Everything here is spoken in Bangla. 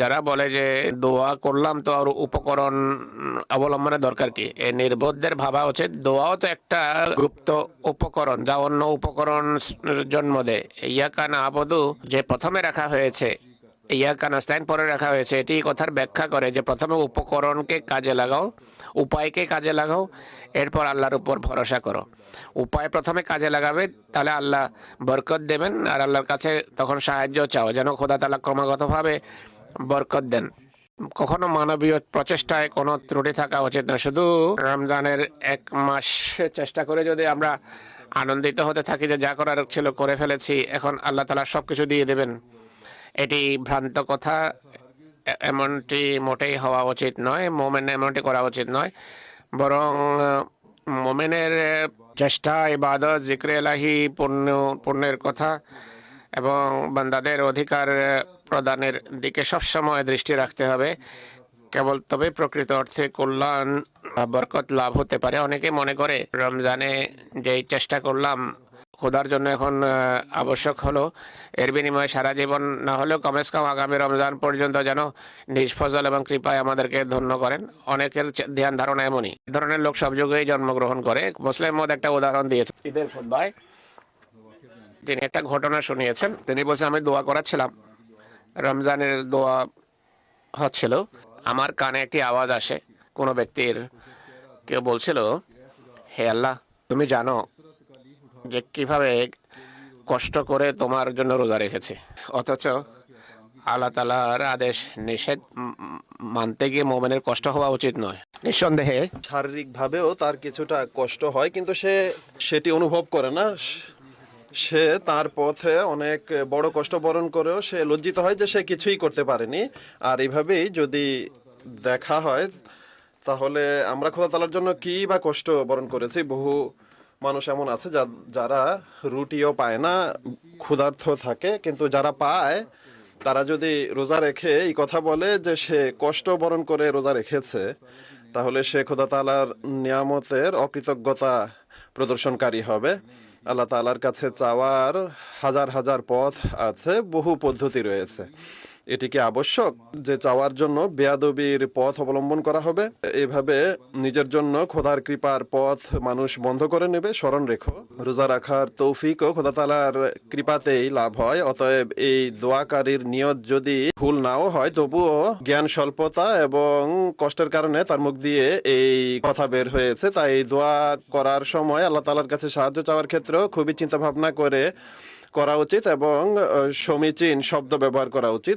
যারা বলে যে দোয়া করলাম তো আর উপকরণ অবলম্বনের দরকার কি, এই নির্বোধদের ভাবা উচিত দোয়াও তো একটা গুপ্ত উপকরণ যা অন্য উপকরণ জন্ম দেয়। ইয়াকা নাবুদু যে প্রথমে রাখা হয়েছে, ইয়াকা নাস্তাইন পরে রাখা হয়েছে, এটি কথার ব্যাখ্যা করে যে প্রথমে উপকরণকে কাজে লাগাও, উপায়কে কাজে লাগাও, এরপর আল্লাহর উপর ভরসা করো। উপায় প্রথমে কাজে লাগাবে, তাহলে আল্লাহ বরকত দেবেন, আর আল্লাহর কাছে তখন সাহায্য চাও যেন খোদা তাআলা ক্রমাগতভাবে বরকত দেন। কখনো মানবীয় প্রচেষ্টায় কোনো ত্রুটি থাকা উচিত না। শুধু রমজানের এক মাস চেষ্টা করে যদি আমরা আনন্দিত হতে থাকি যে যা করার ছিল করে ফেলেছি, এখন আল্লাহ তাআলা সব কিছু দিয়ে দেবেন, এটি ভ্রান্ত কথা। এমনটি মোটেই হওয়া উচিত নয়, মোমেন এমনটি করা উচিত নয়। বরং মোমেনের চেষ্টা, ইবাদত, জিক্রে এলাহি, পুণ্যের কথা এবং বান্দাদের অধিকার প্রদানের দিকে সবসময় দৃষ্টি রাখতে হবে। কেবল তবে প্রকৃত অর্থে কল্যাণ বরকত লাভ হতে পারে। অনেকে মনে করে রমজানে যেই চেষ্টা করলাম খোদার জন্য এখন আবশ্যক হলো, এর বিনিময়ে সারা জীবন না হলেও কমসে কম আগামী রমজান পর্যন্ত যেন নিজ ফজল এবং কৃপায় আমাদেরকে ধন্য করেন। অনেকের ধ্যান ধারণা এমনই। এ ধরনের লোক সব যুগেই জন্মগ্রহণ করে। মুসলিম মত একটা উদাহরণ দিয়েছে ঈদের খুতবায়। তিনি একটা ঘটনা শুনিয়েছেন। তিনি বলছেন, আমি দোয়া করাচ্ছিলাম, রমজানের দোয়া হচ্ছিল, আমার কানে একটি আওয়াজ আসে, কোনো ব্যক্তির কেউ বলছিল, হে আল্লাহ, তুমি জানো যে কিভাবে কষ্ট করে তোমার জন্য রোজা রেখেছি, অথচ আল্লাহ তাআলার আদেশ নিষেধ মানতে গিয়ে মোমেনের কষ্ট হওয়া উচিত নয়। নিঃসন্দেহে শারীরিকভাবেও তার কিছুটা কষ্ট হয়, কিন্তু সে সেটি অনুভব করে না। সে তার পথে অনেক বড় কষ্ট বরণ করেও সে লজ্জিত হয় যে সে কিছুই করতে পারেনি। আর এইভাবেই যদি দেখা হয়, তাহলে আমরা খোদা তাআলার জন্য কি বা কষ্ট বরণ করেছি। বহু মানুষ এমন আছে যারা রুটিও পায় না, ক্ষুধার্ত থাকে, কিন্তু যারা পায় তারা যদি রোজা রেখে এই কথা বলে যে সে কষ্ট বরণ করে রোজা রেখেছে, তাহলে সে খোদা তাআলার নিয়ামতের অকৃতজ্ঞতা প্রদর্শনকারী হবে। আল্লাহ তাআলার কাছে চাওয়ার হাজার হাজার পথ আছে, বহু পদ্ধতি রয়েছে। এটি কি আবশ্যক যে চাওয়ার জন্য বেয়াদবির পথ অবলম্বন করা হবে? এভাবে নিজের জন্য খোদার কৃপার পথ মানুষ বন্ধ করে নেবে। স্মরণ রেখো, রোজা রাখার তৌফিকও খোদা তাআলার কৃপাতেই লাভ হয়। অতএব এই দোয়াকারীর নিয়ত যদি ভুল নাও হয়, তবুও জ্ঞান স্বল্পতা এবং কষ্টের কারণে তার মুখ দিয়ে এই কথা বের হয়েছে। তাই দোয়া করার সময় আল্লাহ তাআলার কাছে সাহায্য চাওয়ার ক্ষেত্রেও খুবই চিন্তা ভাবনা করে করা উচিত এবং সমীচীন শব্দ ব্যবহার করা উচিত।